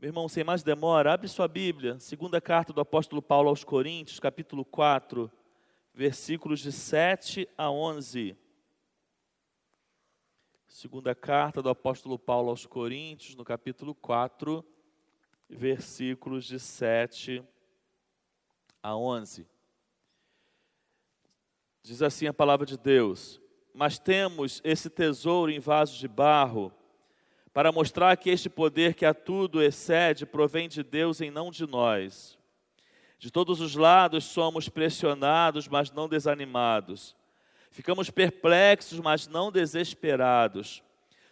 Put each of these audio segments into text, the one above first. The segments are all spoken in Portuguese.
Meu irmão, sem mais demora, abre sua Bíblia, segunda carta do apóstolo Paulo aos Coríntios, capítulo 4, versículos de 7 a 11. Segunda carta do apóstolo Paulo aos Coríntios, no capítulo 4, versículos de 7 a 11. Diz assim a palavra de Deus: mas temos esse tesouro em vasos de barro, para mostrar que este poder que a tudo excede provém de Deus e não de nós. De todos os lados somos pressionados, mas não desanimados. Ficamos perplexos, mas não desesperados.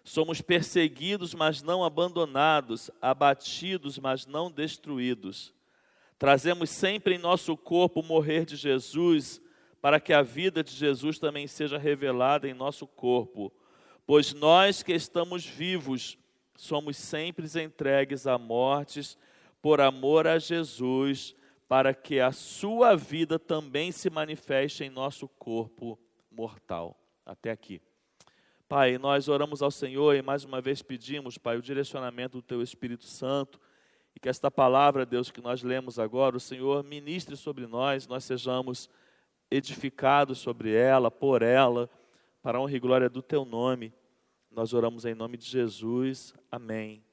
Somos perseguidos, mas não abandonados. Abatidos, mas não destruídos. Trazemos sempre em nosso corpo o morrer de Jesus, para que a vida de Jesus também seja revelada em nosso corpo. Pois nós que estamos vivos, somos sempre entregues à morte por amor a Jesus, para que a sua vida também se manifeste em nosso corpo mortal. Até aqui. Pai, nós oramos ao Senhor e mais uma vez pedimos, Pai, o direcionamento do Teu Espírito Santo, e que esta palavra, Deus, que nós lemos agora, o Senhor ministre sobre nós sejamos edificados sobre ela, por ela, para a honra e glória do Teu nome. Nós oramos em nome de Jesus. Amém.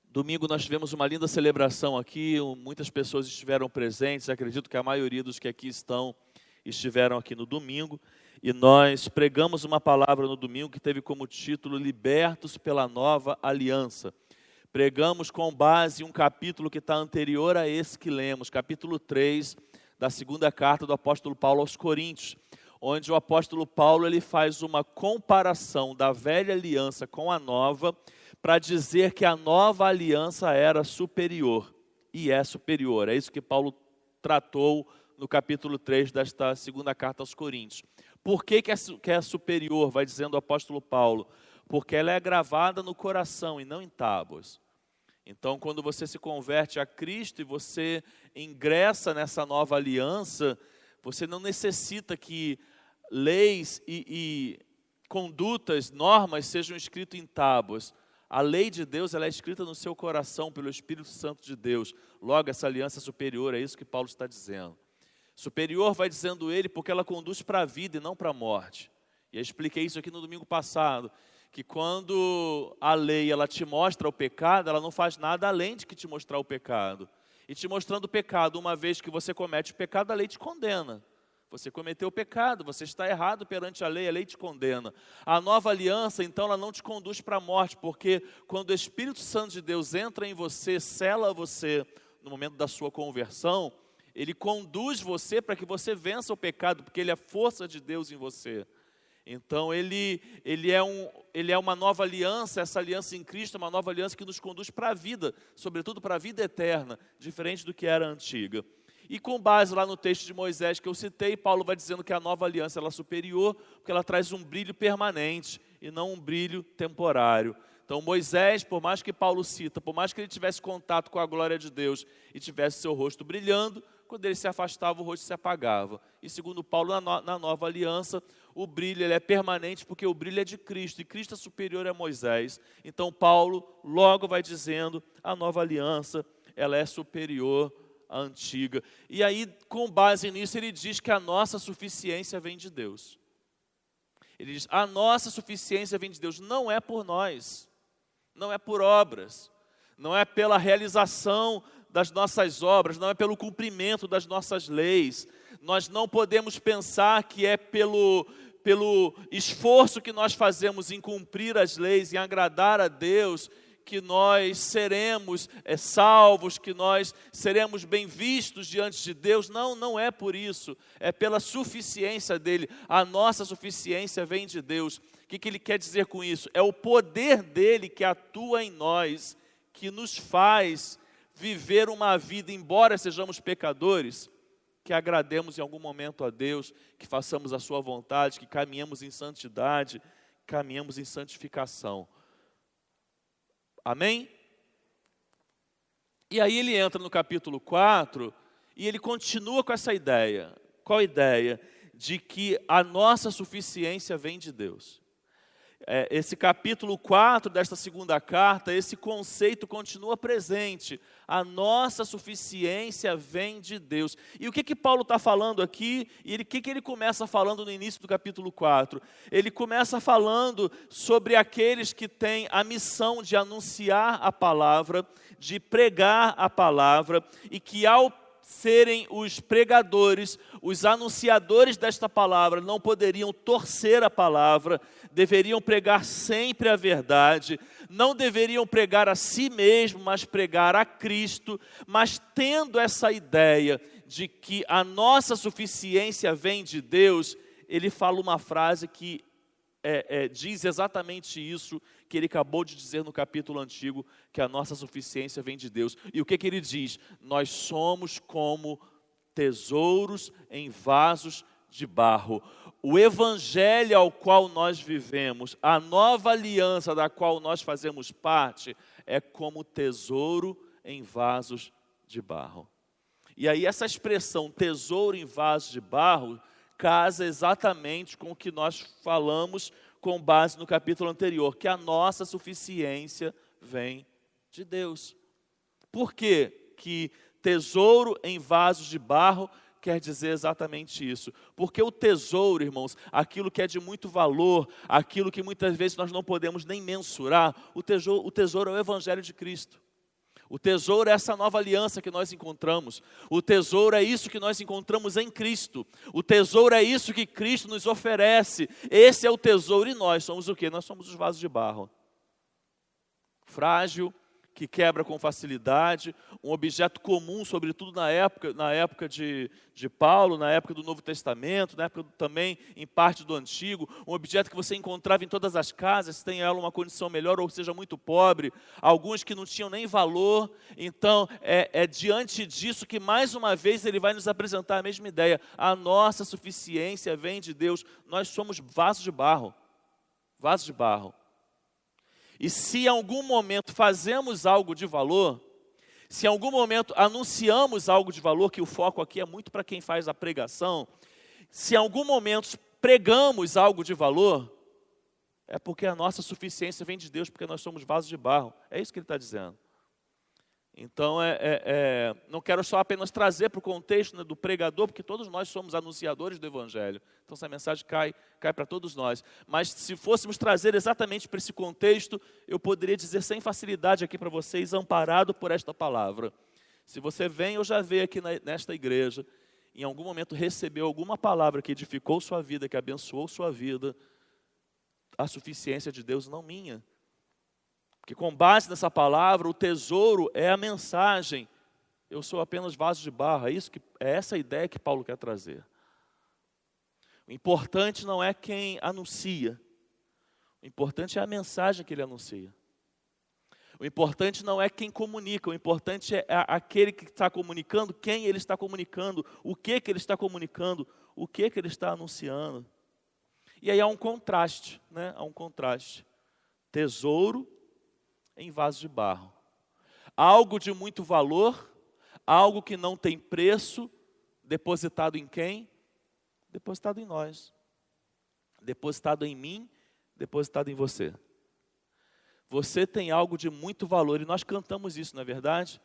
Domingo nós tivemos uma linda celebração aqui, muitas pessoas estiveram presentes, acredito que a maioria dos que aqui estão estiveram aqui no domingo, e nós pregamos uma palavra no domingo que teve como título Libertos pela Nova Aliança. Pregamos com base em um capítulo que está anterior a esse que lemos, capítulo 3, da segunda carta do apóstolo Paulo aos Coríntios, onde o apóstolo Paulo ele faz uma comparação da velha aliança com a nova, para dizer que a nova aliança era superior, e é superior. É isso que Paulo tratou no capítulo 3 desta segunda carta aos Coríntios. Por que é superior, vai dizendo o apóstolo Paulo? Porque ela é gravada no coração e não em tábuas. Então, quando você se converte a Cristo e você ingressa nessa nova aliança, você não necessita que leis e condutas, normas sejam escritas em tábuas. A lei de Deus ela é escrita no seu coração pelo Espírito Santo de Deus. Logo, essa aliança é superior, é isso que Paulo está dizendo. Superior, vai dizendo ele, porque ela conduz para a vida e não para a morte. E eu expliquei isso aqui no domingo passado, que quando a lei ela te mostra o pecado, ela não faz nada além de que te mostrar o pecado. E te mostrando o pecado, uma vez que você comete o pecado, a lei te condena. Você cometeu o pecado, você está errado perante a lei te condena. A nova aliança, então, ela não te conduz para a morte, porque quando o Espírito Santo de Deus entra em você, sela você no momento da sua conversão, ele conduz você para que você vença o pecado, porque ele é a força de Deus em você. Então, ele é uma nova aliança, essa aliança em Cristo é uma nova aliança que nos conduz para a vida, sobretudo para a vida eterna, diferente do que era a antiga. E com base lá no texto de Moisés que eu citei, Paulo vai dizendo que a nova aliança ela é superior, porque ela traz um brilho permanente e não um brilho temporário. Então Moisés, por mais que Paulo cita, por mais que ele tivesse contato com a glória de Deus e tivesse seu rosto brilhando, quando ele se afastava o rosto se apagava. E segundo Paulo, na nova aliança, o brilho ele é permanente porque o brilho é de Cristo, e Cristo é superior a Moisés. Então Paulo logo vai dizendo, a nova aliança ela é superior à antiga. E aí, com base nisso, ele diz que a nossa suficiência vem de Deus. Ele diz, a nossa suficiência vem de Deus, não é por nós, não é por obras, não é pela realização das nossas obras, não é pelo cumprimento das nossas leis. Nós não podemos pensar que é pelo esforço que nós fazemos em cumprir as leis, em agradar a Deus, que nós seremos salvos, que nós seremos bem vistos diante de Deus. Não, não é por isso, é pela suficiência dele. A nossa suficiência vem de Deus. O que ele quer dizer com isso? É o poder dele que atua em nós, que nos faz viver uma vida, embora sejamos pecadores, que agrademos em algum momento a Deus, que façamos a sua vontade, que caminhemos em santidade, caminhemos em santificação. Amém? E aí ele entra no capítulo 4 e ele continua com essa ideia. Qual a ideia? De que a nossa suficiência vem de Deus. esse capítulo 4 desta segunda carta, esse conceito continua presente. A nossa suficiência vem de Deus. E o que Paulo está falando aqui? E o que ele começa falando no início do capítulo 4? Ele começa falando sobre aqueles que têm a missão de anunciar a palavra, de pregar a palavra, e que ao serem os pregadores, os anunciadores desta palavra, não poderiam torcer a palavra, deveriam pregar sempre a verdade, não deveriam pregar a si mesmo, mas pregar a Cristo, mas tendo essa ideia de que a nossa suficiência vem de Deus, ele fala uma frase que diz exatamente isso que ele acabou de dizer no capítulo antigo, que a nossa suficiência vem de Deus. E o que ele diz? Nós somos como tesouros em vasos de barro. O evangelho ao qual nós vivemos, a nova aliança da qual nós fazemos parte, é como tesouro em vasos de barro. E aí essa expressão, tesouro em vasos de barro, casa exatamente com o que nós falamos com base no capítulo anterior, que a nossa suficiência vem de Deus. Por quê que tesouro em vasos de barro quer dizer exatamente isso? Porque o tesouro, irmãos, aquilo que é de muito valor, aquilo que muitas vezes nós não podemos nem mensurar, o tesouro é o evangelho de Cristo. O tesouro é essa nova aliança que nós encontramos. O tesouro é isso que nós encontramos em Cristo. O tesouro é isso que Cristo nos oferece. Esse é o tesouro e nós somos o quê? Nós somos os vasos de barro. Frágil, que quebra com facilidade, um objeto comum, sobretudo na época de Paulo, na época do Novo Testamento, na época também em parte do Antigo, um objeto que você encontrava em todas as casas, se tem ela uma condição melhor ou seja muito pobre, alguns que não tinham nem valor. Então é diante disso que mais uma vez ele vai nos apresentar a mesma ideia, a nossa suficiência vem de Deus, nós somos vasos de barro, vasos de barro. E se em algum momento fazemos algo de valor, se em algum momento anunciamos algo de valor, que o foco aqui é muito para quem faz a pregação, se em algum momento pregamos algo de valor, é porque a nossa suficiência vem de Deus, porque nós somos vasos de barro. É isso que ele está dizendo. Então, não quero só apenas trazer para o contexto, né, do pregador, porque todos nós somos anunciadores do Evangelho. Então, essa mensagem cai para todos nós. Mas, se fôssemos trazer exatamente para esse contexto, eu poderia dizer sem facilidade aqui para vocês, amparado por esta palavra. Se você vem ou já veio aqui nesta igreja, em algum momento recebeu alguma palavra que edificou sua vida, que abençoou sua vida, a suficiência de Deus, não minha. Porque com base nessa palavra, o tesouro é a mensagem. Eu sou apenas vaso de barro. É essa a ideia que Paulo quer trazer. O importante não é quem anuncia. O importante é a mensagem que ele anuncia. O importante não é quem comunica. O importante é aquele que está comunicando, quem ele está comunicando, o que ele está comunicando, o que ele está anunciando. E aí há um contraste, né? Há um contraste. Tesouro em vaso de barro. Algo de muito valor, algo que não tem preço, depositado em quem? Depositado em nós. Depositado em mim, depositado em você. Você tem algo de muito valor, e nós cantamos isso, não é verdade?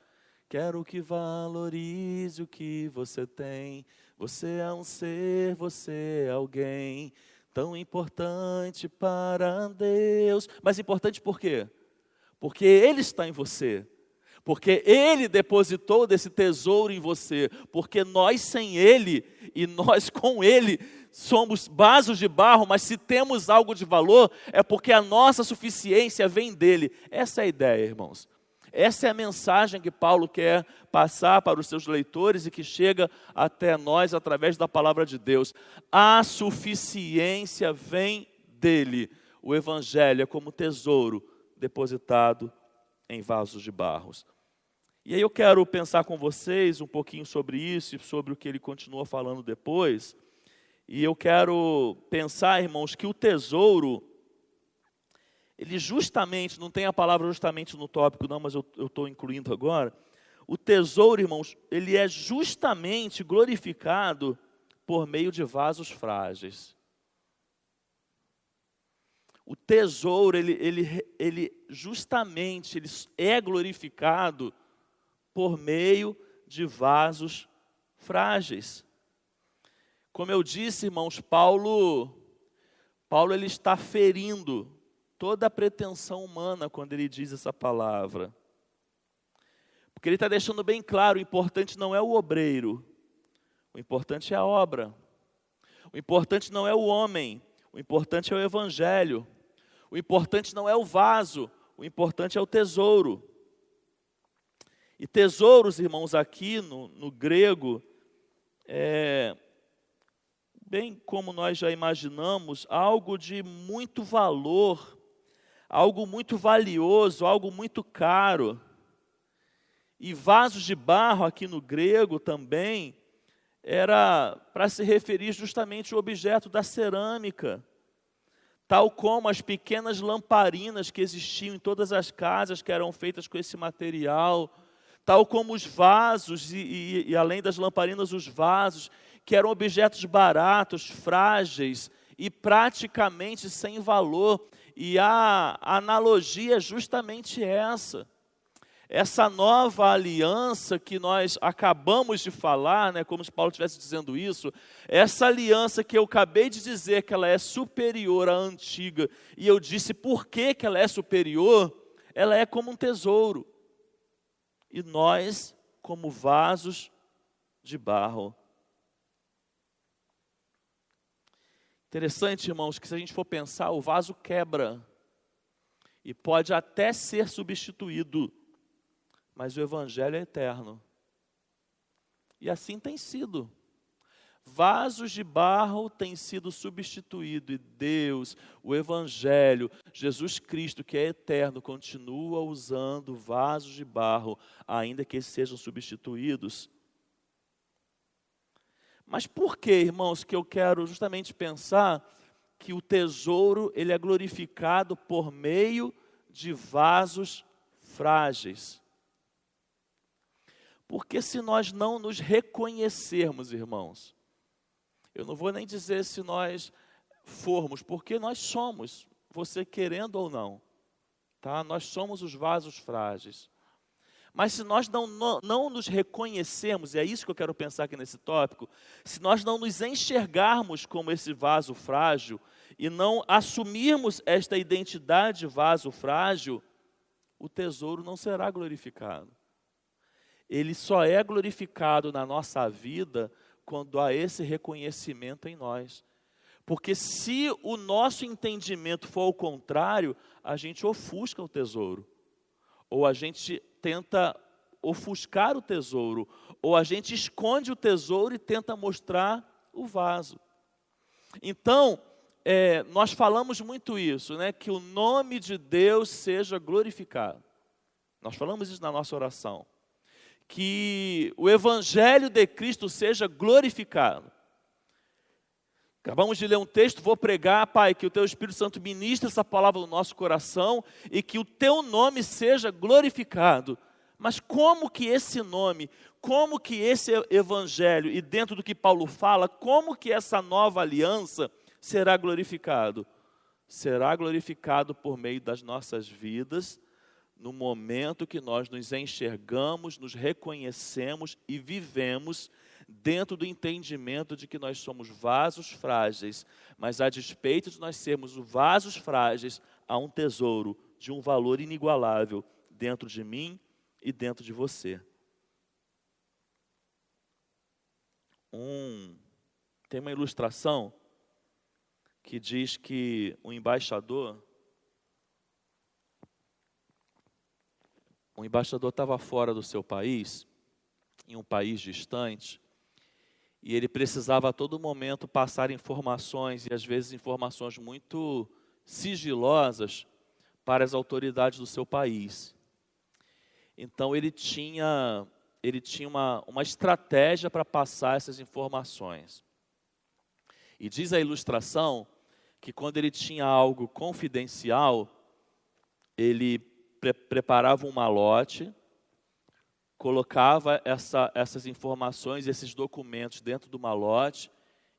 Quero que valorize o que você tem. Você é um ser, você é alguém tão importante para Deus. Mas importante por quê? Porque Ele está em você, porque Ele depositou desse tesouro em você, porque nós sem Ele e nós com Ele somos vasos de barro, mas se temos algo de valor, é porque a nossa suficiência vem dEle. Essa é a ideia, irmãos. Essa é a mensagem que Paulo quer passar para os seus leitores e que chega até nós através da palavra de Deus. A suficiência vem dEle. O Evangelho é como tesouro depositado em vasos de barros. E aí eu quero pensar com vocês um pouquinho sobre isso e sobre o que ele continua falando depois. E eu quero pensar, irmãos, que o tesouro, ele justamente, não tem a palavra justamente no tópico não, mas eu estou incluindo agora. O tesouro, irmãos, ele é justamente glorificado por meio de vasos frágeis. O tesouro, ele justamente ele é glorificado por meio de vasos frágeis. Como eu disse, irmãos, Paulo ele está ferindo toda a pretensão humana quando ele diz essa palavra. Porque ele está deixando bem claro, o importante não é o obreiro, o importante é a obra. O importante não é o homem, o importante é o evangelho. O importante não é o vaso, o importante é o tesouro. E tesouros, irmãos, aqui no grego, bem como nós já imaginamos, algo de muito valor, algo muito valioso, algo muito caro. E vasos de barro aqui no grego também era para se referir justamente ao objeto da cerâmica, tal como as pequenas lamparinas que existiam em todas as casas que eram feitas com esse material, tal como os vasos e além das lamparinas, os vasos, que eram objetos baratos, frágeis e praticamente sem valor. E a analogia é justamente essa. Essa nova aliança que nós acabamos de falar, né, como se Paulo estivesse dizendo isso, essa aliança que eu acabei de dizer que ela é superior à antiga, e eu disse por que ela é superior, ela é como um tesouro. E nós, como vasos de barro. Interessante, irmãos, que se a gente for pensar, o vaso quebra e pode até ser substituído, mas o evangelho é eterno. E assim tem sido. Vasos de barro têm sido substituídos e Deus, o evangelho, Jesus Cristo, que é eterno, continua usando vasos de barro, ainda que sejam substituídos. Mas por que, irmãos, que eu quero justamente pensar que o tesouro ele é glorificado por meio de vasos frágeis? Porque se nós não nos reconhecermos, irmãos, eu não vou nem dizer se nós formos, porque nós somos, você querendo ou não, tá? Nós somos os vasos frágeis. Mas se nós não nos reconhecermos, e é isso que eu quero pensar aqui nesse tópico, se nós não nos enxergarmos como esse vaso frágil e não assumirmos esta identidade de vaso frágil, o tesouro não será glorificado. Ele só é glorificado na nossa vida quando há esse reconhecimento em nós. Porque se o nosso entendimento for ao contrário, a gente ofusca o tesouro. Ou a gente tenta ofuscar o tesouro. Ou a gente esconde o tesouro e tenta mostrar o vaso. Então, nós falamos muito isso, né? Que o nome de Deus seja glorificado. Nós falamos isso na nossa oração. Que o evangelho de Cristo seja glorificado. Acabamos de ler um texto, vou pregar, Pai, que o Teu Espírito Santo ministre essa palavra no nosso coração e que o Teu nome seja glorificado. Mas como que esse nome, como que esse evangelho, e dentro do que Paulo fala, como que essa nova aliança será glorificado? Será glorificado por meio das nossas vidas, no momento que nós nos enxergamos, nos reconhecemos e vivemos dentro do entendimento de que nós somos vasos frágeis, mas a despeito de nós sermos vasos frágeis, há um tesouro de um valor inigualável dentro de mim e dentro de você. Tem uma ilustração que diz que o embaixador estava fora do seu país, em um país distante, e ele precisava a todo momento passar informações, e às vezes informações muito sigilosas, para as autoridades do seu país. Então ele tinha uma estratégia para passar essas informações. E diz a ilustração que quando ele tinha algo confidencial, ele preparava um malote, colocava essas informações, esses documentos dentro do malote,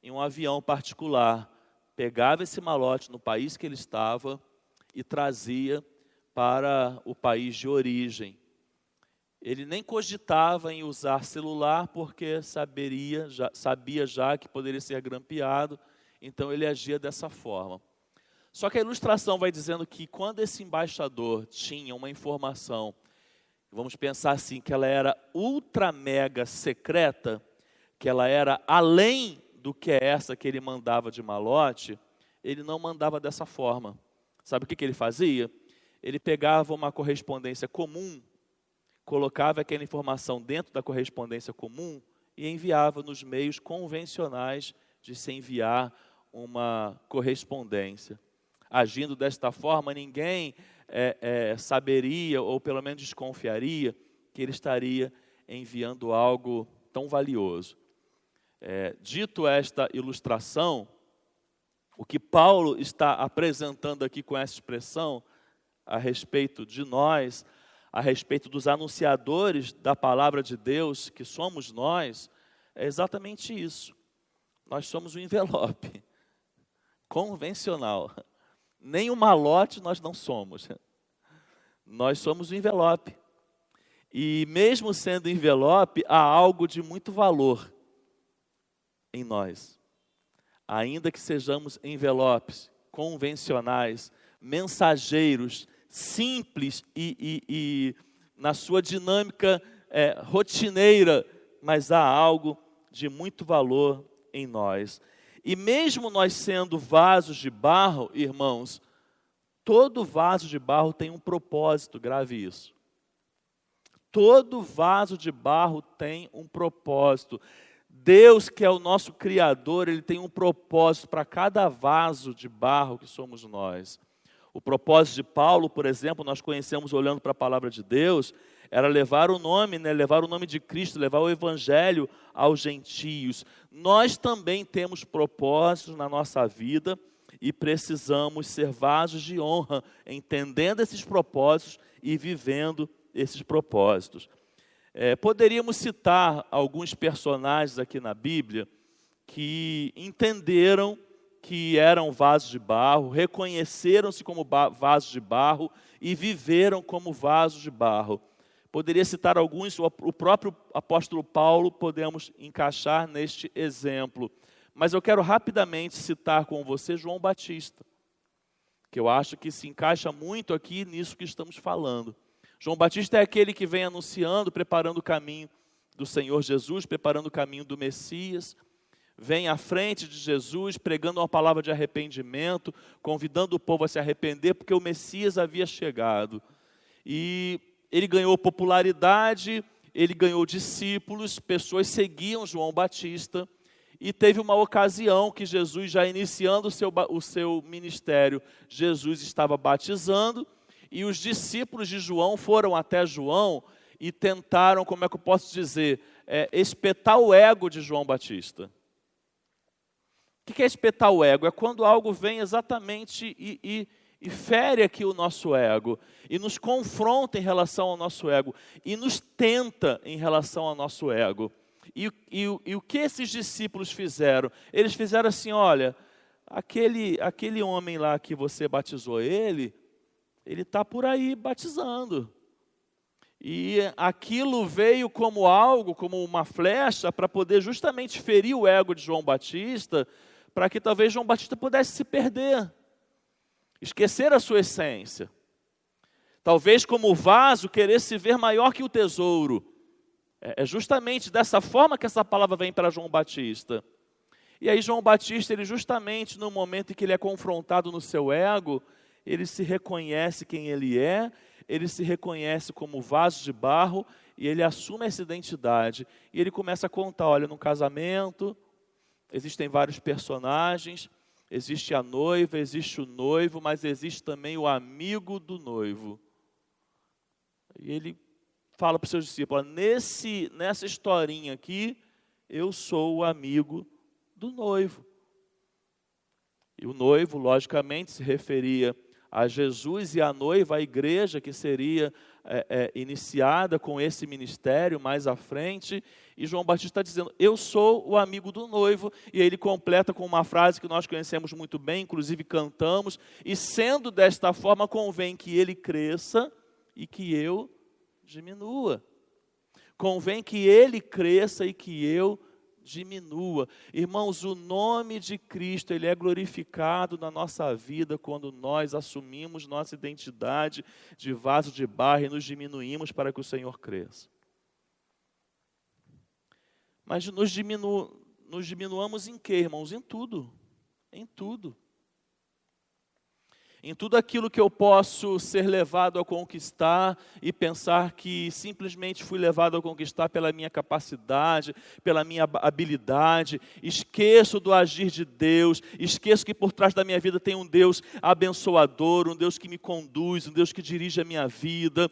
em um avião particular, pegava esse malote no país que ele estava e trazia para o país de origem. Ele nem cogitava em usar celular porque sabia já que poderia ser grampeado, então ele agia dessa forma. Só que a ilustração vai dizendo que quando esse embaixador tinha uma informação, vamos pensar assim, que ela era ultra mega secreta, que ela era além do que é essa que ele mandava de malote, ele não mandava dessa forma. Sabe o que ele fazia? Ele pegava uma correspondência comum, colocava aquela informação dentro da correspondência comum e enviava nos meios convencionais de se enviar uma correspondência. Agindo desta forma, ninguém saberia, ou pelo menos desconfiaria, que ele estaria enviando algo tão valioso. Dito esta ilustração, o que Paulo está apresentando aqui com essa expressão, a respeito de nós, a respeito dos anunciadores da palavra de Deus, que somos nós, é exatamente isso. Nós somos um envelope convencional. Nem um malote nós não somos. Nós somos um envelope. E mesmo sendo envelope, há algo de muito valor em nós. Ainda que sejamos envelopes convencionais, mensageiros, simples e na sua dinâmica rotineira, mas há algo de muito valor em nós. E mesmo nós sendo vasos de barro, irmãos, todo vaso de barro tem um propósito, grave isso. Todo vaso de barro tem um propósito. Deus, que é o nosso Criador, Ele tem um propósito para cada vaso de barro que somos nós. O propósito de Paulo, por exemplo, nós conhecemos olhando para a palavra de Deus, era levar o nome, levar o nome de Cristo, levar o Evangelho aos gentios. Nós também temos propósitos na nossa vida e precisamos ser vasos de honra, entendendo esses propósitos e vivendo esses propósitos. Poderíamos citar alguns personagens aqui na Bíblia que entenderam que eram vasos de barro, reconheceram-se como vasos de barro e viveram como vasos de barro. Poderia citar alguns, o próprio apóstolo Paulo podemos encaixar neste exemplo. Mas eu quero rapidamente citar com você João Batista, que eu acho que se encaixa muito aqui nisso que estamos falando. João Batista é aquele que vem anunciando, preparando o caminho do Senhor Jesus, preparando o caminho do Messias. Vem à frente de Jesus, pregando uma palavra de arrependimento, convidando o povo a se arrepender, porque o Messias havia chegado. E ele ganhou popularidade, ele ganhou discípulos, pessoas seguiam João Batista. E teve uma ocasião que Jesus, já iniciando o seu ministério, Jesus estava batizando, e os discípulos de João foram até João e tentaram, como é que eu posso dizer, espetar o ego de João Batista. O que é espetar o ego? É quando algo vem exatamente e fere aqui o nosso ego, e nos confronta em relação ao nosso ego, e nos tenta em relação ao nosso ego. E o que esses discípulos fizeram? Eles fizeram assim, olha, aquele homem lá que você batizou ele está por aí batizando. E aquilo veio como algo, como uma flecha, para poder justamente ferir o ego de João Batista, para que talvez João Batista pudesse se perder, esquecer a sua essência. Talvez como o vaso querer se ver maior que o tesouro. É justamente dessa forma que essa palavra vem para João Batista. E aí João Batista, ele justamente no momento em que ele é confrontado no seu ego, ele se reconhece quem ele é, ele se reconhece como vaso de barro, e ele assume essa identidade. E ele começa a contar, olha, no casamento, existem vários personagens, existe a noiva, existe o noivo, mas existe também o amigo do noivo. E ele fala para os seus discípulos, nessa historinha aqui, eu sou o amigo do noivo. E o noivo, logicamente, se referia a Jesus e a noiva, a igreja que seria iniciada com esse ministério mais à frente, e João Batista está dizendo, eu sou o amigo do noivo, e ele completa com uma frase que nós conhecemos muito bem, inclusive cantamos, e sendo desta forma, convém que ele cresça e que eu diminua. Convém que ele cresça e que eu diminua. Irmãos, o nome de Cristo, ele é glorificado na nossa vida quando nós assumimos nossa identidade de vaso de barro e nos diminuímos para que o Senhor cresça. Mas nos diminuamos em quê, irmãos? Em tudo. Em tudo. Em tudo aquilo que eu posso ser levado a conquistar e pensar que simplesmente fui levado a conquistar pela minha capacidade, pela minha habilidade, esqueço do agir de Deus, esqueço que por trás da minha vida tem um Deus abençoador, um Deus que me conduz, um Deus que dirige a minha vida,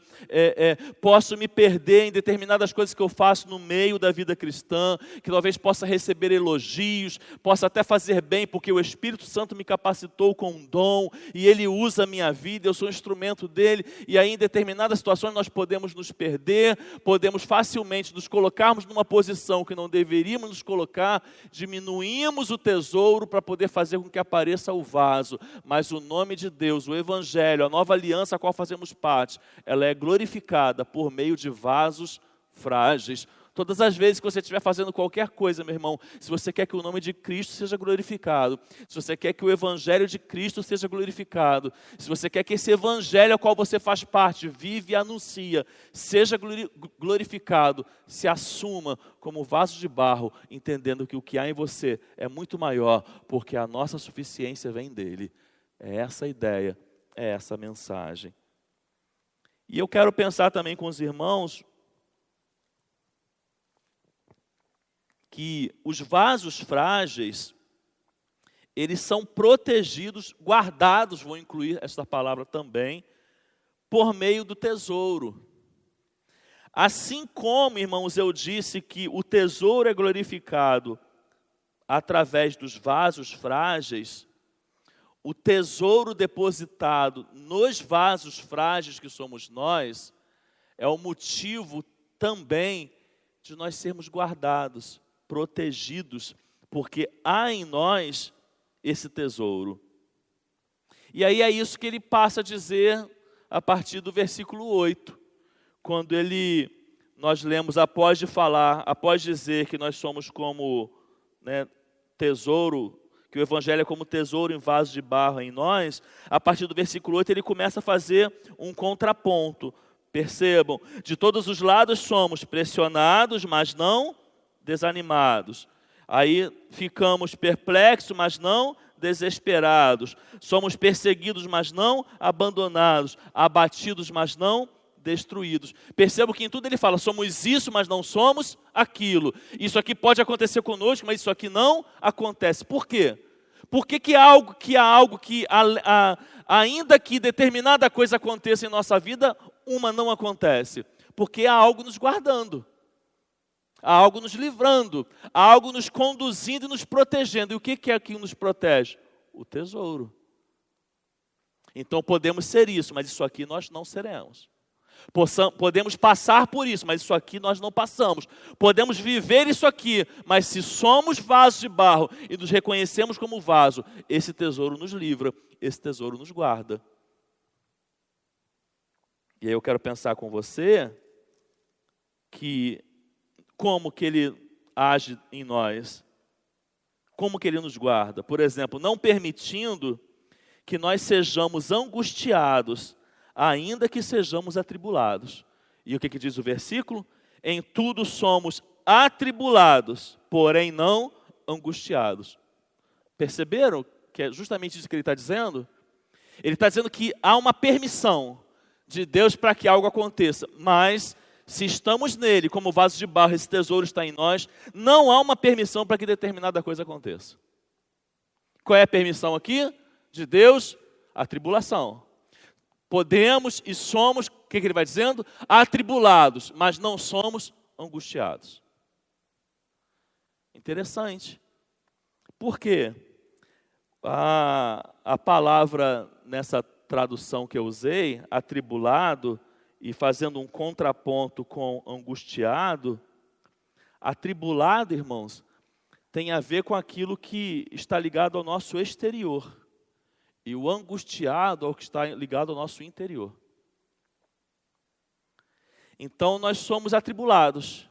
posso me perder em determinadas coisas que eu faço no meio da vida cristã, que talvez possa receber elogios, possa até fazer bem, porque o Espírito Santo me capacitou com um dom, e Ele usa a minha vida, eu sou um instrumento dele, e aí em determinadas situações nós podemos nos perder, podemos facilmente nos colocarmos numa posição que não deveríamos nos colocar, diminuímos o tesouro para poder fazer com que apareça o vaso, mas o nome de Deus, o Evangelho, a nova aliança a qual fazemos parte, ela é glorificada por meio de vasos frágeis. Todas as vezes que você estiver fazendo qualquer coisa, meu irmão, se você quer que o nome de Cristo seja glorificado, se você quer que o Evangelho de Cristo seja glorificado, se você quer que esse Evangelho ao qual você faz parte, vive e anuncia, seja glorificado, se assuma como vaso de barro, entendendo que o que há em você é muito maior, porque a nossa suficiência vem dele. É essa a ideia, é essa a mensagem. E eu quero pensar também com os irmãos que os vasos frágeis, eles são protegidos, guardados, vou incluir esta palavra também, por meio do tesouro. Assim como, irmãos, eu disse que o tesouro é glorificado através dos vasos frágeis, o tesouro depositado nos vasos frágeis que somos nós, é o motivo também de nós sermos guardados, protegidos, porque há em nós esse tesouro. E aí é isso que ele passa a dizer a partir do versículo 8, quando nós lemos, após dizer que nós somos como tesouro, que o Evangelho é como tesouro em vaso de barro em nós, a partir do versículo 8 ele começa a fazer um contraponto. Percebam, de todos os lados somos pressionados, mas não desanimados. Aí ficamos perplexos, mas não desesperados. Somos perseguidos, mas não abandonados. Abatidos, mas não destruídos. Percebo que em tudo ele fala, somos isso, mas não somos aquilo. Isso aqui pode acontecer conosco, mas isso aqui não acontece. Por quê? Por que há algo que ainda que determinada coisa aconteça em nossa vida, uma não acontece? Porque há algo nos guardando. Há algo nos livrando, há algo nos conduzindo e nos protegendo. E o que é que nos protege? O tesouro. Então podemos ser isso, mas isso aqui nós não seremos. Podemos passar por isso, mas isso aqui nós não passamos. Podemos viver isso aqui, mas se somos vasos de barro e nos reconhecemos como vaso, esse tesouro nos livra, esse tesouro nos guarda. E aí eu quero pensar com você que como que ele age em nós, como que ele nos guarda. Por exemplo, não permitindo que nós sejamos angustiados, ainda que sejamos atribulados. E o que diz o versículo? Em tudo somos atribulados, porém não angustiados. Perceberam que é justamente isso que ele está dizendo? Ele está dizendo que há uma permissão de Deus para que algo aconteça, mas se estamos nele, como vaso de barro, esse tesouro está em nós, não há uma permissão para que determinada coisa aconteça. Qual é a permissão aqui? De Deus, a tribulação. Podemos e somos, o que ele vai dizendo? Atribulados, mas não somos angustiados. Interessante. Por quê? A palavra nessa tradução que eu usei, atribulado, e fazendo um contraponto com angustiado, atribulado, irmãos, tem a ver com aquilo que está ligado ao nosso exterior. E o angustiado é o que está ligado ao nosso interior. Então, nós somos atribulados.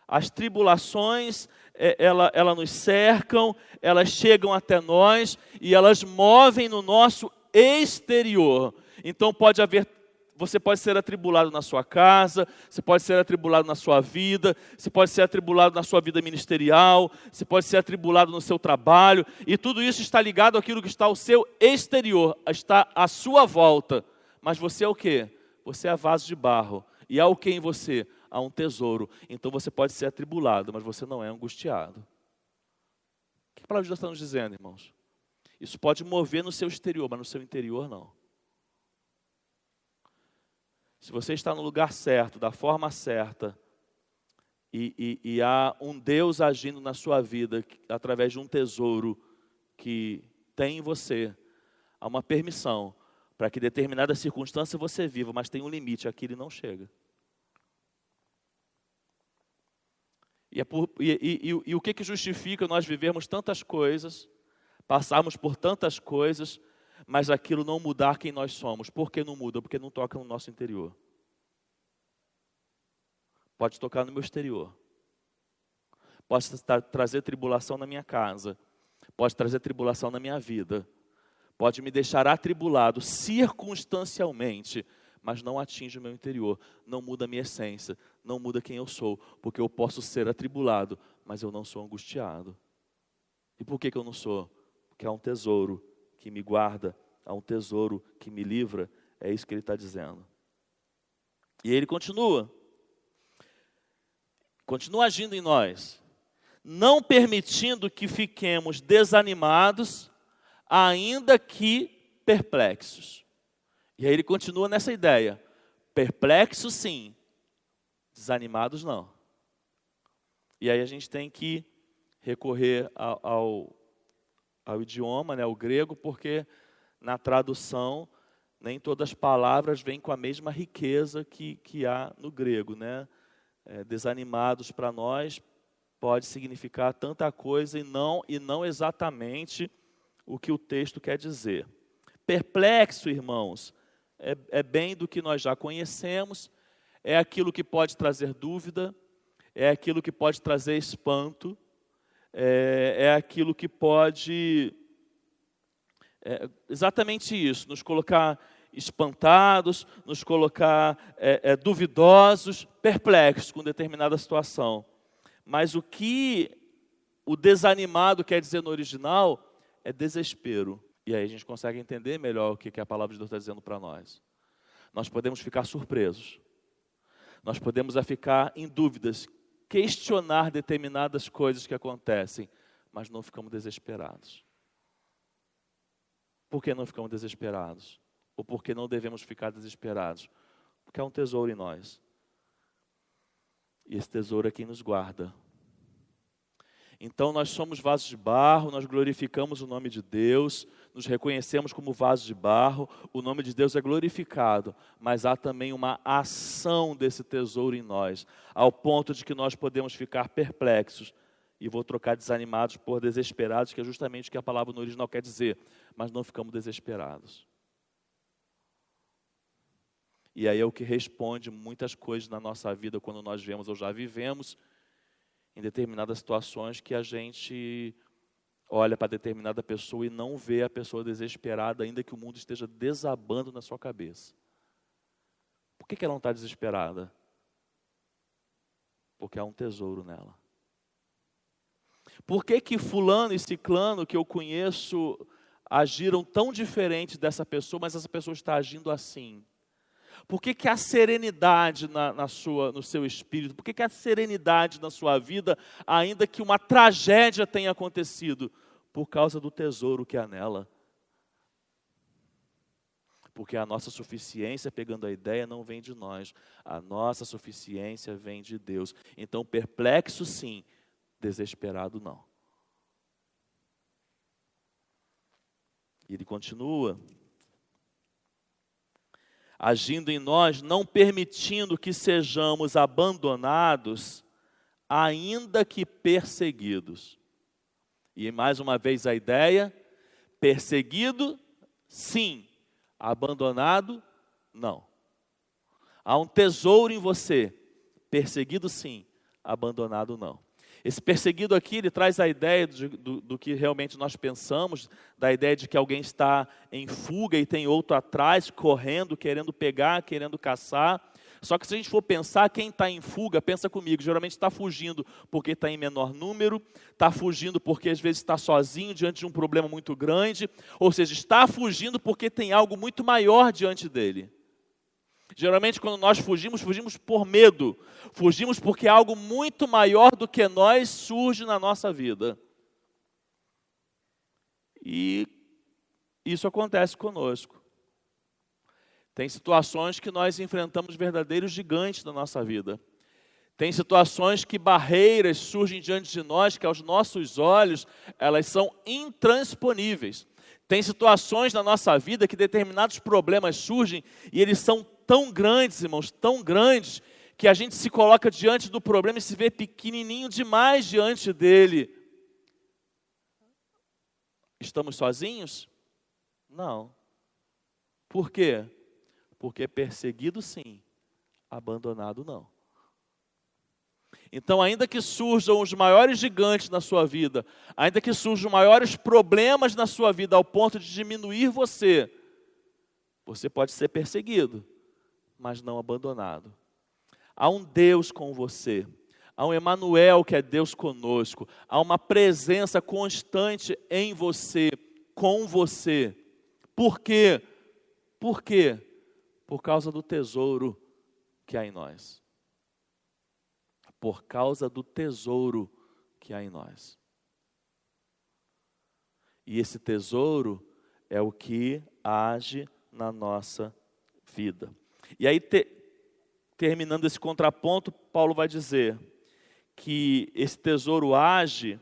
As tribulações, elas nos cercam, elas chegam até nós e elas movem no nosso exterior. Então, você pode ser atribulado na sua casa, você pode ser atribulado na sua vida, você pode ser atribulado na sua vida ministerial, você pode ser atribulado no seu trabalho, e tudo isso está ligado àquilo que está ao seu exterior, está à sua volta. Mas você é o quê? Você é vaso de barro. E há o que em você? Há um tesouro. Então você pode ser atribulado, mas você não é angustiado. O que a palavra de Deus está nos dizendo, irmãos? Isso pode mover no seu exterior, mas no seu interior não. Se você está no lugar certo, da forma certa, e há um Deus agindo na sua vida, através de um tesouro que tem em você, há uma permissão para que determinada circunstância você viva, mas tem um limite, aqui ele não chega. E o que justifica nós vivermos tantas coisas, passarmos por tantas coisas, mas aquilo não mudar quem nós somos? Por que não muda? Porque não toca no nosso interior. Pode tocar no meu exterior. Pode trazer tribulação na minha casa. Pode trazer tribulação na minha vida. Pode me deixar atribulado circunstancialmente, mas não atinge o meu interior, não muda a minha essência, não muda quem eu sou, porque eu posso ser atribulado, mas eu não sou angustiado. E por que eu não sou? Porque há um tesouro que me guarda, há um tesouro que me livra, é isso que ele está dizendo. E ele continua agindo em nós, não permitindo que fiquemos desanimados, ainda que perplexos. E aí ele continua nessa ideia, perplexos sim, desanimados não. E aí a gente tem que recorrer ao idioma, né, ao grego, porque na tradução nem todas as palavras vêm com a mesma riqueza que há no grego, né? Desanimados para nós pode significar tanta coisa e não exatamente o que o texto quer dizer. Perplexo, irmãos, é bem do que nós já conhecemos, é aquilo que pode trazer dúvida, é aquilo que pode trazer espanto, é aquilo que pode, exatamente isso, nos colocar espantados, nos colocar duvidosos, perplexos com determinada situação. Mas o que o desanimado quer dizer no original é desespero. E aí a gente consegue entender melhor o que a palavra de Deus está dizendo para nós. Nós podemos ficar surpresos. Nós podemos ficar em dúvidas, questionar determinadas coisas que acontecem, mas não ficamos desesperados. Por que não ficamos desesperados? Ou por que não devemos ficar desesperados? Porque há um tesouro em nós. E esse tesouro é quem nos guarda. Então nós somos vasos de barro, nós glorificamos o nome de Deus, nos reconhecemos como vasos de barro, o nome de Deus é glorificado, mas há também uma ação desse tesouro em nós, ao ponto de que nós podemos ficar perplexos, e vou trocar desanimados por desesperados, que é justamente o que a palavra no original quer dizer, mas não ficamos desesperados. E aí é o que responde muitas coisas na nossa vida quando nós vemos ou já vivemos em determinadas situações que a gente olha para determinada pessoa e não vê a pessoa desesperada, ainda que o mundo esteja desabando na sua cabeça. Por que ela não está desesperada? Porque há um tesouro nela. Por que fulano e ciclano que eu conheço agiram tão diferente dessa pessoa, mas essa pessoa está agindo assim? Por que há serenidade no seu espírito? Por que há serenidade na sua vida, ainda que uma tragédia tenha acontecido? Por causa do tesouro que há nela. Porque a nossa suficiência, pegando a ideia, não vem de nós. A nossa suficiência vem de Deus. Então, perplexo sim, desesperado não. E ele continua. agindo em nós, não permitindo que sejamos abandonados, ainda que perseguidos. E mais uma vez a ideia, perseguido, sim, abandonado, não. Há um tesouro em você, perseguido sim, abandonado não. Esse perseguido aqui, ele traz a ideia do que realmente nós pensamos, da ideia de que alguém está em fuga e tem outro atrás, correndo, querendo pegar, querendo caçar. Só que se a gente for pensar, quem está em fuga, pensa comigo, geralmente está fugindo porque está em menor número, está fugindo porque às vezes está sozinho diante de um problema muito grande, ou seja, está fugindo porque tem algo muito maior diante dele. Geralmente quando nós fugimos, fugimos por medo, fugimos porque algo muito maior do que nós surge na nossa vida. E isso acontece conosco. Tem situações que nós enfrentamos verdadeiros gigantes na nossa vida. Tem situações que barreiras surgem diante de nós, que aos nossos olhos, elas são intransponíveis. Tem situações na nossa vida que determinados problemas surgem e eles são tão grandes, irmãos, tão grandes, que a gente se coloca diante do problema e se vê pequenininho demais diante dele. Estamos sozinhos? Não. Por quê? Porque perseguido sim, abandonado não. Então, ainda que surjam os maiores gigantes na sua vida, ainda que surjam maiores problemas na sua vida ao ponto de diminuir você, você pode ser perseguido, mas não abandonado. Há um Deus com você, há um Emanuel que é Deus conosco, há uma presença constante em você, com você. Por quê? Por quê? Por causa do tesouro que há em nós. Por causa do tesouro que há em nós. E esse tesouro é o que age na nossa vida. E aí, terminando esse contraponto, Paulo vai dizer que esse tesouro age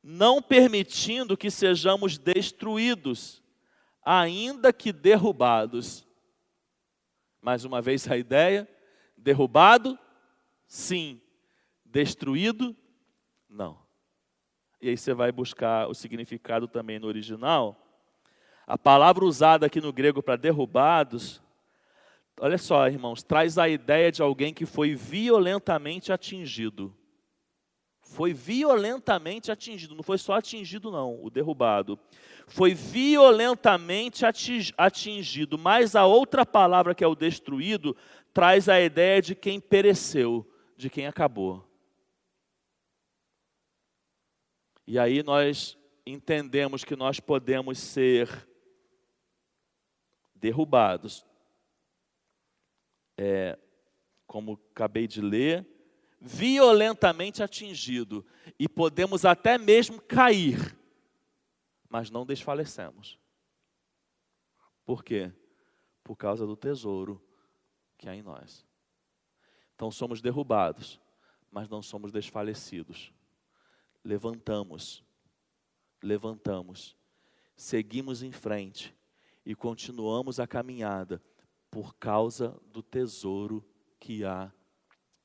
não permitindo que sejamos destruídos, ainda que derrubados. Mais uma vez a ideia, derrubado, sim. Destruído, não. E aí você vai buscar o significado também no original. A palavra usada aqui no grego para derrubados, olha só, irmãos, traz a ideia de alguém que foi violentamente atingido. Foi violentamente atingido, não foi só atingido não, o derrubado. Foi violentamente atingido, mas a outra palavra que é o destruído, traz a ideia de quem pereceu, de quem acabou. E aí nós entendemos que nós podemos ser derrubados, como acabei de ler, violentamente atingido, e podemos até mesmo cair, mas não desfalecemos. Por quê? Por causa do tesouro que há em nós. Então somos derrubados, mas não somos desfalecidos. Levantamos, seguimos em frente e continuamos a caminhada por causa do tesouro que há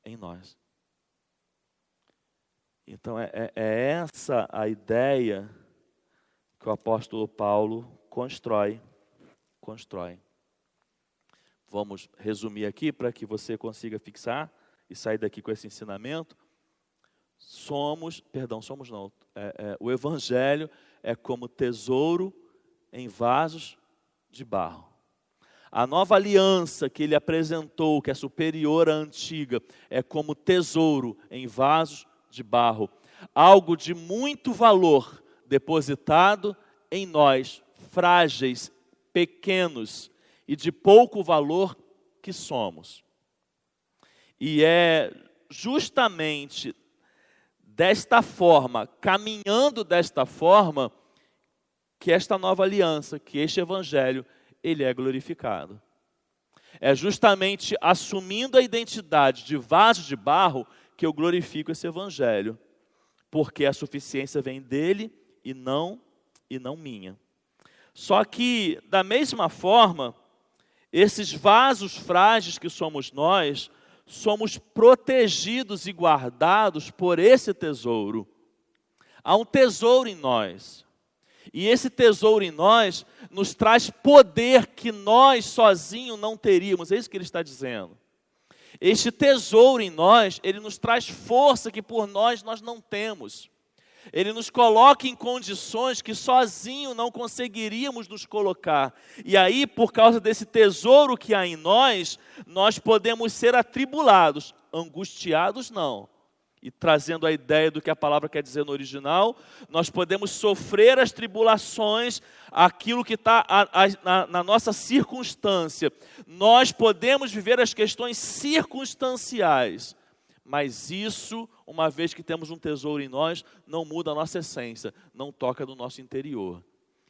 em nós. Então é essa a ideia que o apóstolo Paulo constrói. Vamos resumir aqui para que você consiga fixar e sair daqui com esse ensinamento. O Evangelho é como tesouro em vasos de barro. A nova aliança que ele apresentou, que é superior à antiga, é como tesouro em vasos de barro. Algo de muito valor depositado em nós, frágeis, pequenos e de pouco valor que somos. E é justamente desta forma, caminhando desta forma, que esta nova aliança, que este evangelho, ele é glorificado. É justamente assumindo a identidade de vaso de barro que eu glorifico esse evangelho, porque a suficiência vem dele e não minha. Só que, da mesma forma, Esses vasos frágeis que somos nós, somos protegidos e guardados por esse tesouro. Há um tesouro em nós. E esse tesouro em nós nos traz poder que nós sozinhos não teríamos. É isso que ele está dizendo. Este tesouro em nós, ele nos traz força que por nós não temos. Ele nos coloca em condições que sozinho não conseguiríamos nos colocar. E aí, por causa desse tesouro que há em nós, nós podemos ser atribulados, angustiados não. E trazendo a ideia do que a palavra quer dizer no original, nós podemos sofrer as tribulações, aquilo que está na nossa circunstância. Nós podemos viver as questões circunstanciais. Mas isso, uma vez que temos um tesouro em nós, não muda a nossa essência, não toca no nosso interior.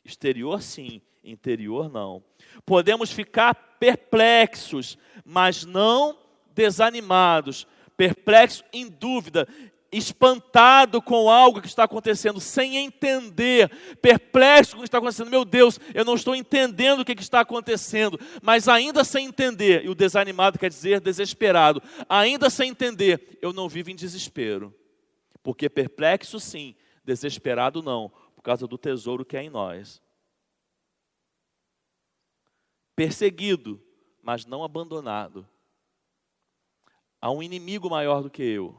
Exterior sim, interior não. Podemos ficar perplexos, mas não desanimados. Perplexo, em dúvida, espantado com algo que está acontecendo, sem entender, perplexo com o que está acontecendo. Meu Deus, eu não estou entendendo o que está acontecendo, mas ainda sem entender, e o desanimado quer dizer desesperado, ainda sem entender, eu não vivo em desespero, porque perplexo sim, desesperado não, por causa do tesouro que é em nós. Perseguido, mas não abandonado. Há um inimigo maior do que eu.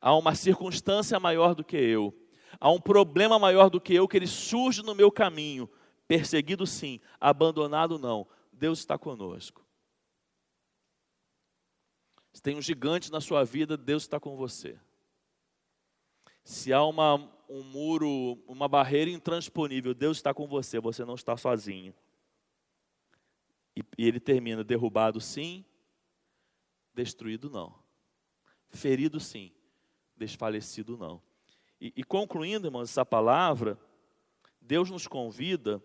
Há uma circunstância maior do que eu. Há um problema maior do que eu, que ele surge no meu caminho. Perseguido sim, abandonado não. Deus está conosco. Se tem um gigante na sua vida, Deus está com você. Se há um muro, uma barreira intransponível, Deus está com você, você não está sozinho. E ele termina, derrubado sim, destruído não. Ferido sim, desfalecido não. E concluindo, irmãos, essa palavra, Deus nos convida,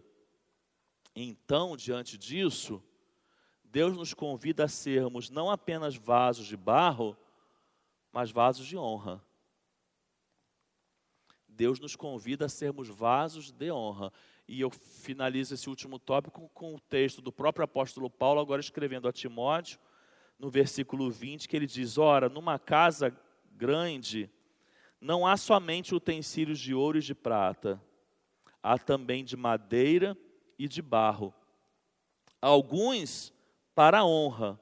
então, diante disso, Deus nos convida a sermos não apenas vasos de barro, mas vasos de honra. Deus nos convida a sermos vasos de honra. E eu finalizo esse último tópico com o texto do próprio apóstolo Paulo, agora escrevendo a Timóteo, no versículo 20, que ele diz: ora, numa casa grande, não há somente utensílios de ouro e de prata, há também de madeira e de barro. Alguns para a honra,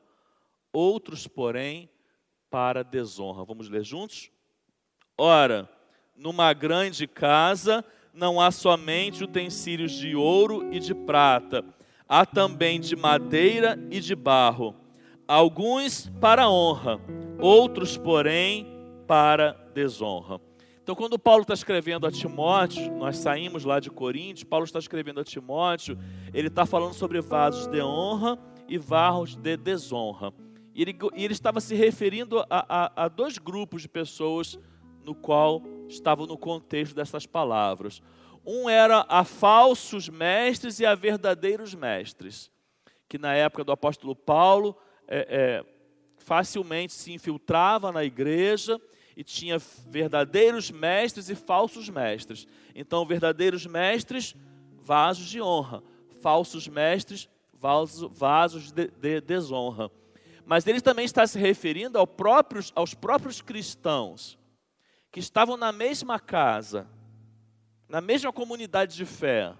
outros, porém, para a desonra. Vamos ler juntos? Ora, numa grande casa, não há somente utensílios de ouro e de prata, há também de madeira e de barro. Alguns para a honra, outros, porém, para desonra. Então, quando Paulo está escrevendo a Timóteo, nós saímos lá de Coríntios, Paulo está escrevendo a Timóteo, ele está falando sobre vasos de honra e vasos de desonra. E ele estava se referindo a dois grupos de pessoas no qual estavam no contexto dessas palavras. Um era a falsos mestres e a verdadeiros mestres, que na época do apóstolo Paulo, facilmente se infiltrava na igreja e tinha verdadeiros mestres e falsos mestres. Então, verdadeiros mestres, vasos de honra. Falsos mestres, vasos de desonra. Mas ele também está se referindo aos próprios cristãos que estavam na mesma casa, na mesma comunidade de fé.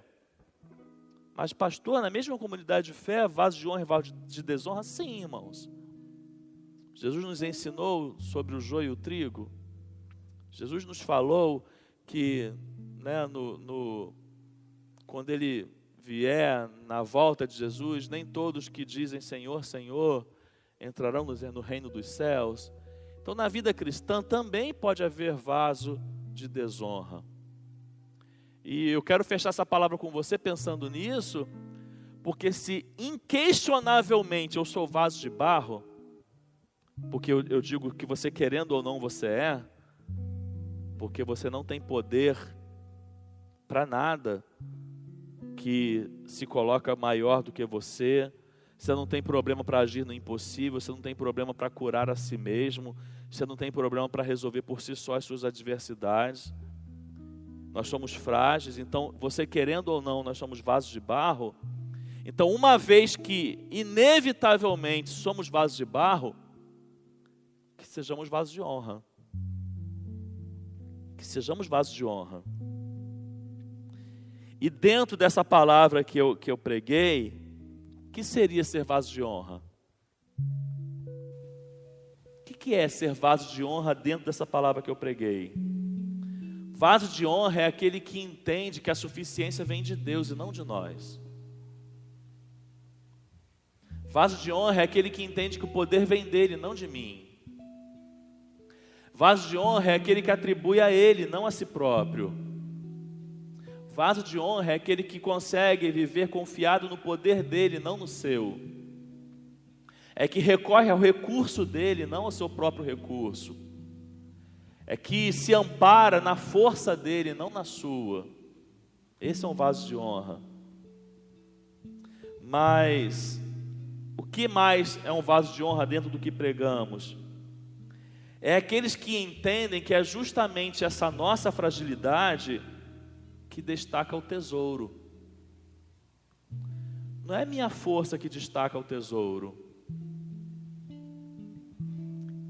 Mas, pastor, na mesma comunidade de fé, vaso de honra e vaso de desonra? Sim, irmãos. Jesus nos ensinou sobre o joio e o trigo. Jesus nos falou que, quando Ele vier na volta de Jesus, nem todos que dizem Senhor, Senhor, entrarão no reino dos céus. Então, na vida cristã também pode haver vaso de desonra. E eu quero fechar essa palavra com você pensando nisso, porque se inquestionavelmente eu sou vaso de barro, porque eu digo que você querendo ou não você é, porque você não tem poder para nada que se coloca maior do que você não tem problema para agir no impossível, você não tem problema para curar a si mesmo, você não tem problema para resolver por si só as suas adversidades. Nós somos frágeis, então você querendo ou não, nós somos vasos de barro. Então, uma vez que inevitavelmente somos vasos de barro, que sejamos vasos de honra. Que sejamos vasos de honra. E dentro dessa palavra que eu preguei, o que seria ser vaso de honra? O que é ser vaso de honra dentro dessa palavra que eu preguei? Vaso de honra é aquele que entende que a suficiência vem de Deus e não de nós. Vaso de honra é aquele que entende que o poder vem dele, não de mim. Vaso de honra é aquele que atribui a ele, não a si próprio. Vaso de honra é aquele que consegue viver confiado no poder dele, não no seu. É que recorre ao recurso dele, não ao seu próprio recurso. É que se ampara na força dele, não na sua. Esse é um vaso de honra. Mas o que mais é um vaso de honra dentro do que pregamos? É aqueles que entendem que é justamente essa nossa fragilidade que destaca o tesouro. Não é minha força que destaca o tesouro.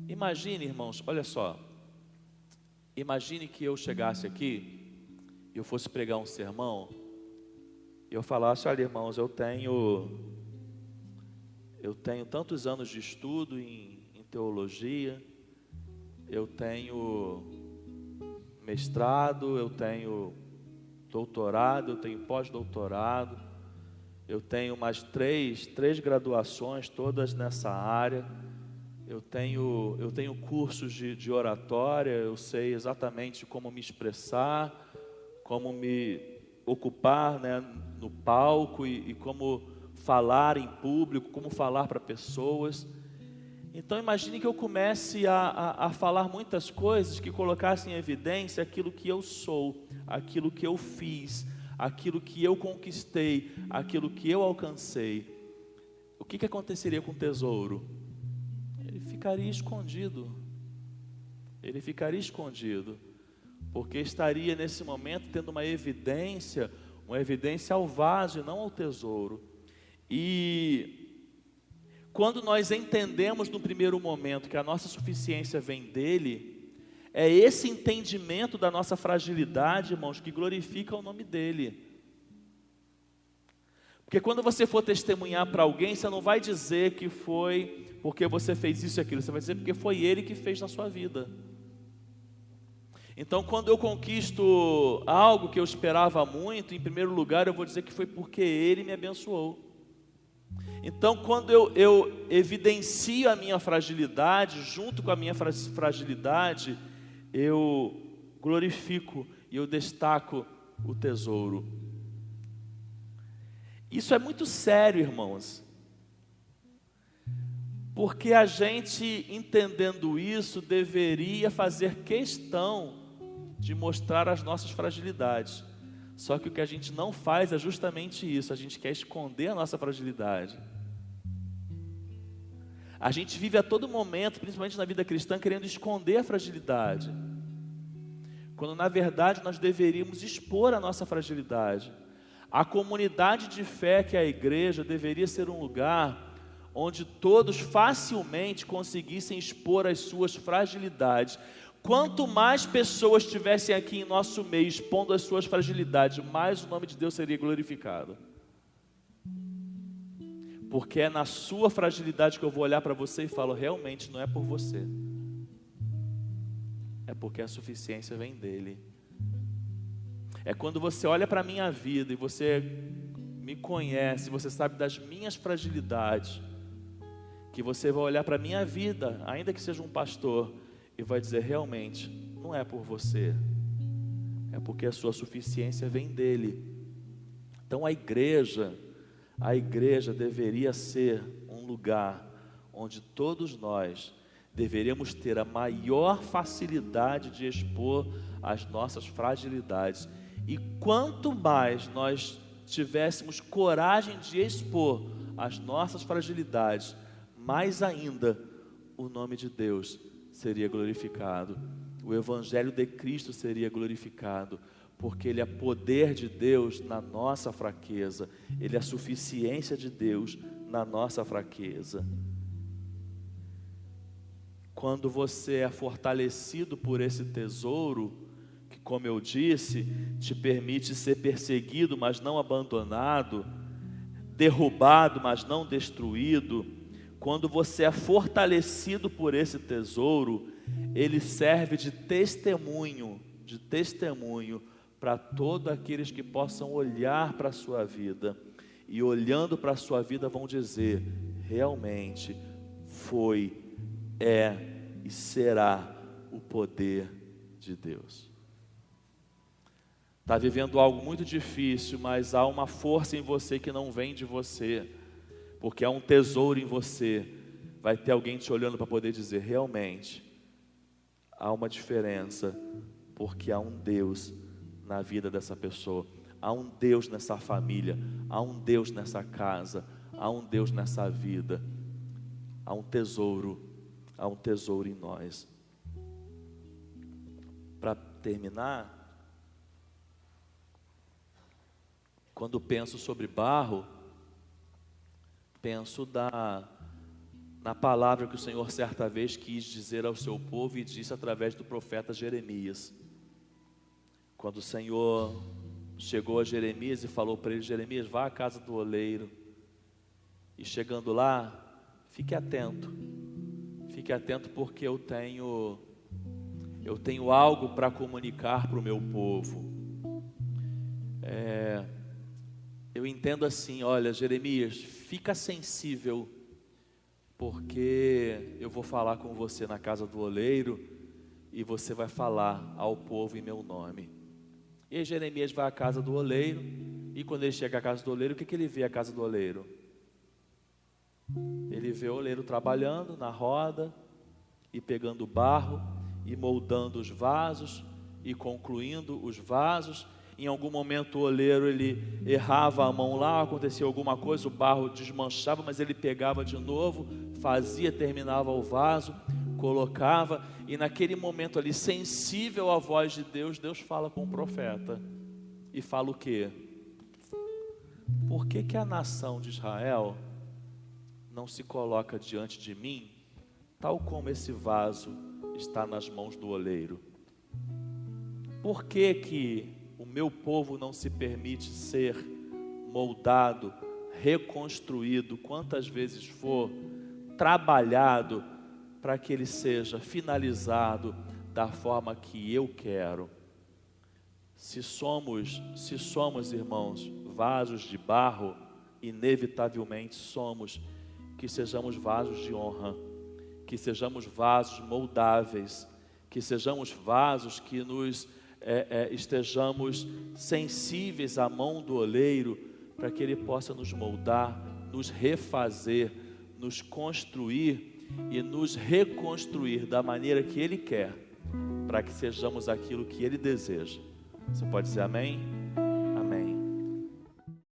Imagine, irmãos, olha só. Imagine que eu chegasse aqui e eu fosse pregar um sermão e eu falasse: olha, irmãos, eu tenho tantos anos de estudo em teologia, eu tenho mestrado, eu tenho doutorado, eu tenho pós-doutorado, eu tenho mais três graduações, todas nessa área, eu tenho cursos de oratória, eu sei exatamente como me expressar, como me ocupar, né, no palco e como falar em público, como falar para pessoas. Então imagine que eu comece a falar muitas coisas que colocassem em evidência aquilo que eu sou, aquilo que eu fiz, aquilo que eu conquistei, aquilo que eu alcancei. O que aconteceria com o tesouro? Ele ficaria escondido. Ele ficaria escondido, porque estaria nesse momento tendo uma evidência ao vaso e não ao tesouro. E quando nós entendemos no primeiro momento que a nossa suficiência vem dele, é esse entendimento da nossa fragilidade, irmãos, que glorifica o nome dele. Porque quando você for testemunhar para alguém, você não vai dizer que foi porque você fez isso e aquilo, você vai dizer porque foi ele que fez na sua vida. Então, quando eu conquisto algo que eu esperava muito, em primeiro lugar eu vou dizer que foi porque ele me abençoou. Então, quando eu evidencio a minha fragilidade, junto com a minha fragilidade, eu glorifico e eu destaco o tesouro. Isso é muito sério, irmãos, porque a gente, entendendo isso, deveria fazer questão de mostrar as nossas fragilidades. Só que o que a gente não faz é justamente isso, a gente quer esconder a nossa fragilidade. A gente vive a todo momento, principalmente na vida cristã, querendo esconder a fragilidade, quando na verdade nós deveríamos expor a nossa fragilidade. A comunidade de fé que é a igreja deveria ser um lugar onde todos facilmente conseguissem expor as suas fragilidades. Quanto mais pessoas estivessem aqui em nosso meio expondo as suas fragilidades, mais o nome de Deus seria glorificado. Porque é na sua fragilidade que eu vou olhar para você e falo: realmente não é por você, é porque a suficiência vem dele. É quando você olha para a minha vida e você me conhece, você sabe das minhas fragilidades, que você vai olhar para a minha vida, ainda que seja um pastor, e vai dizer: realmente não é por você, é porque a sua suficiência vem dele. Então a igreja deveria ser um lugar onde todos nós deveríamos ter a maior facilidade de expor as nossas fragilidades. E quanto mais nós tivéssemos coragem de expor as nossas fragilidades, mais ainda o nome de Deus seria glorificado, o Evangelho de Cristo seria glorificado, porque Ele é poder de Deus na nossa fraqueza, Ele é suficiência de Deus na nossa fraqueza. Quando você é fortalecido por esse tesouro, que, como eu disse, te permite ser perseguido, mas não abandonado, derrubado, mas não destruído, quando você é fortalecido por esse tesouro, ele serve de testemunho para todos aqueles que possam olhar para a sua vida, e olhando para a sua vida vão dizer: realmente foi, é e será o poder de Deus. Está vivendo algo muito difícil, mas há uma força em você que não vem de você, porque há um tesouro em você. Vai ter alguém te olhando para poder dizer: realmente há uma diferença, porque há um Deus na vida dessa pessoa, há um Deus nessa família, há um Deus nessa casa, há um Deus nessa vida, há um tesouro em nós. Para terminar, quando penso sobre barro, penso na palavra que o Senhor certa vez quis dizer ao seu povo e disse através do profeta Jeremias. Quando o Senhor chegou a Jeremias e falou para ele: Jeremias, vá à casa do oleiro, e chegando lá, fique atento porque eu tenho algo para comunicar para o meu povo. Eu entendo assim: olha, Jeremias, fica sensível, porque eu vou falar com você na casa do oleiro, e você vai falar ao povo em meu nome. E aí Jeremias vai à casa do oleiro, e quando ele chega à casa do oleiro, o que ele vê à casa do oleiro? Ele vê o oleiro trabalhando na roda, e pegando barro, e moldando os vasos, e concluindo os vasos. Em algum momento o oleiro, ele errava a mão lá, acontecia alguma coisa, o barro desmanchava, mas ele pegava de novo, fazia, terminava o vaso, colocava, e naquele momento ali, sensível à voz de Deus, Deus fala com o profeta, e fala o quê? Por que a nação de Israel não se coloca diante de mim, tal como esse vaso está nas mãos do oleiro? Por que o meu povo não se permite ser moldado, reconstruído, quantas vezes for, trabalhado, para que ele seja finalizado da forma que eu quero? Se somos, irmãos, vasos de barro, inevitavelmente somos, que sejamos vasos de honra, que sejamos vasos moldáveis, que sejamos vasos que estejamos sensíveis à mão do oleiro, para que ele possa nos moldar, nos refazer, nos construir e nos reconstruir da maneira que ele quer, para que sejamos aquilo que ele deseja. Você pode dizer amém?